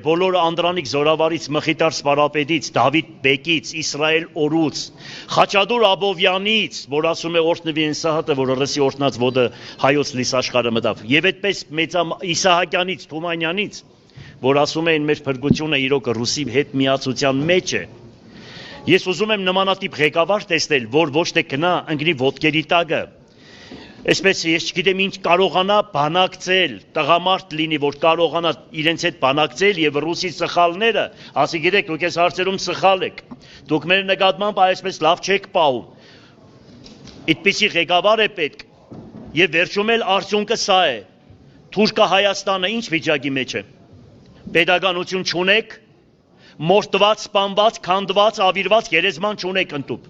Բոլոր Անդրանիկ Զորավարից, Մխիթար Սպարապետից, Դավիթ Բեկից, Իսրայել Օրուց, Խաչատուր Աբովյանից, որ ասում է օրհնվի Ինսահատը, որ ռսի օրհնած ոտը հայոց լիս աշխարհը մտավ, եւ այդպես Իսահակյանից, Թումանյանից, որ ասում էին մեր փրկությունը իրոք ռուսի հետ միացության մեջ է։ Ես ուզում եմ նմանատիպ ղեկավար տեսնել, որ ոչ թե գնա ընկնի ոտքերի տակը, այսպես ես չգիտեմ ինչ կարողանա բանակցել, տղամարդ լինի, որ կարողանա իրենց հետ բանակցել եւ ռուսի սխալները, ասի գիտեք, դուք այս հարցերում սխալ եք, դուք մեր նկատմամբ այսպես լավ չեք պահում, այդպիսի ղեկավար է պետք եւ վերջում էլ արդյունքը սա է, Թուրքը Հայաստանը ինչ վիճակի մեջ է, պետականություն չունեք, մորտված, սպանված, քանդված, ավիրված գերեզման չունեք ընդուп,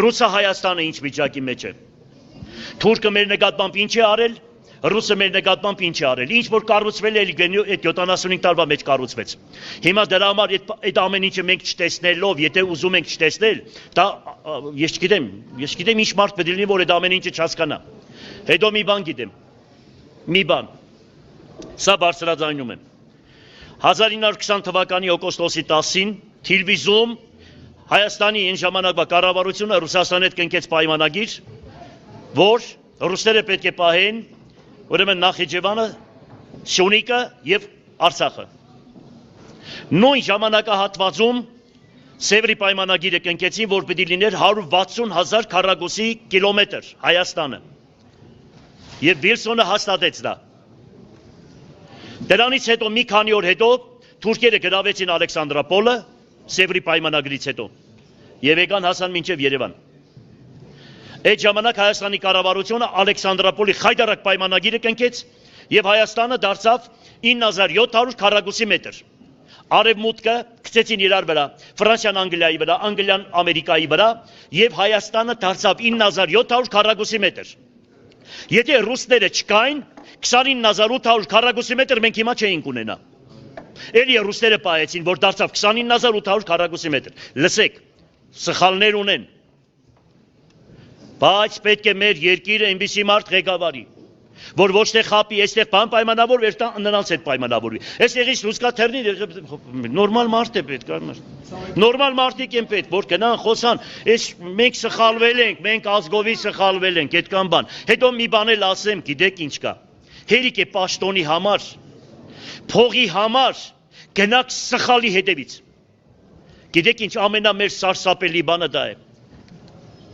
Ռուսը Հայաստանը ինչ վիճակի մեջ է, Թուրքը մեր նկատմամբ ինչ է արել, ռուսը մեր նկատմամբ ինչ է արել, ինչ որ կառուցվել է այդ 75 տարվա մեջ կառուցվեց։ Հիմա դրա համար այդ ամեն ինչը մենք չտեսնելով, եթե ուզում ենք չտեսնել, դա ես չգիտեմ ինչ մարդ պետք է լինի, որ այդ ամեն ինչը չհասկանա։ Հետո մի բան գիտեմ։ Մի բան։ Սա բարձրաձայնում եմ։ 1920 թվականի օգոստոսի 10-ին Թիլվիզում Հայաստանի այն ժամանակվա կառավարությունը Ռուսաստանի հետ կնքեց պայմանագիր, որ ռուսները պետք է պահեն ուրեմն Նախիջևանը, Սյունիքը եւ Արցախը։ Նույն ժամանակահատվածում Սևրի պայմանագիրը կնքեցին, որ պետք է լիներ 160,000 քառակուսի կիլոմետր Հայաստանը։ Եվ Վիլսոնը հաստատեց դա։ Դրանից հետո մի քանի օր հետո թուրքերը գրավեցին Ալեքսանդրապոլը Սևրի պայմանագրից հետո եւ եկան հասան մինչեւ Երևան։ Այդ ժամանակ Հայաստանի կառավարությունը Ալեքսանդրապոլի խայտարակ պայմանագիրը կնքեց եւ Հայաստանը դարձավ 9700 քառակուսի մետր։ Արևմուտքը գցեցին իրար վրա, Ֆրանսիան Անգլիայի վրա, Անգլիան Ամերիկայի վրա եւ Հայաստանը դարձավ 9700 քառակուսի մետր։ Եթե ռուսները չկային, 29800 քառակուսի մետր մենք հիմա չէինք ունենա։ Էլի ռուսները պահեցին, որ դարձավ 29800 քառակուսի մետր։ Լսեք, սխալներ ունեն։ Բայց պետք է մեր երկիրը այնպիսի մարդ ղեկավարի, որ ոչ թե խապի, այստեղ բան պայմանավորվի, նրանց հետ պայմանավորվի։ Այստեղից լուսկա թեռնի նորմալ մարդ է պետք, նորմալ մարդիկ են պետք, որ գնան խոսան, այս մենք սխալվել ենք, մենք ազգովի սխալվել ենք, այդ կամ բան։ Հետո մի բան էլ ասեմ, գիտեք ինչ կա։ Հերիք է պաշտոնի համար, փողի համար գնաք սխալի հետևից։ Գիտեք ինչ ամենամեծ սարսափելի բանը դա է։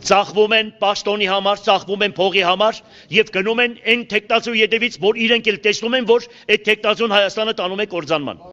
Ծախվում են պաշտոնի համար, ծախվում են փողի համար եւ գնում են այն թեկտածու ետևից, որ իրենք էլ տեսնում են, որ այդ թեկտածուն Հայաստանը տանում է կործանման։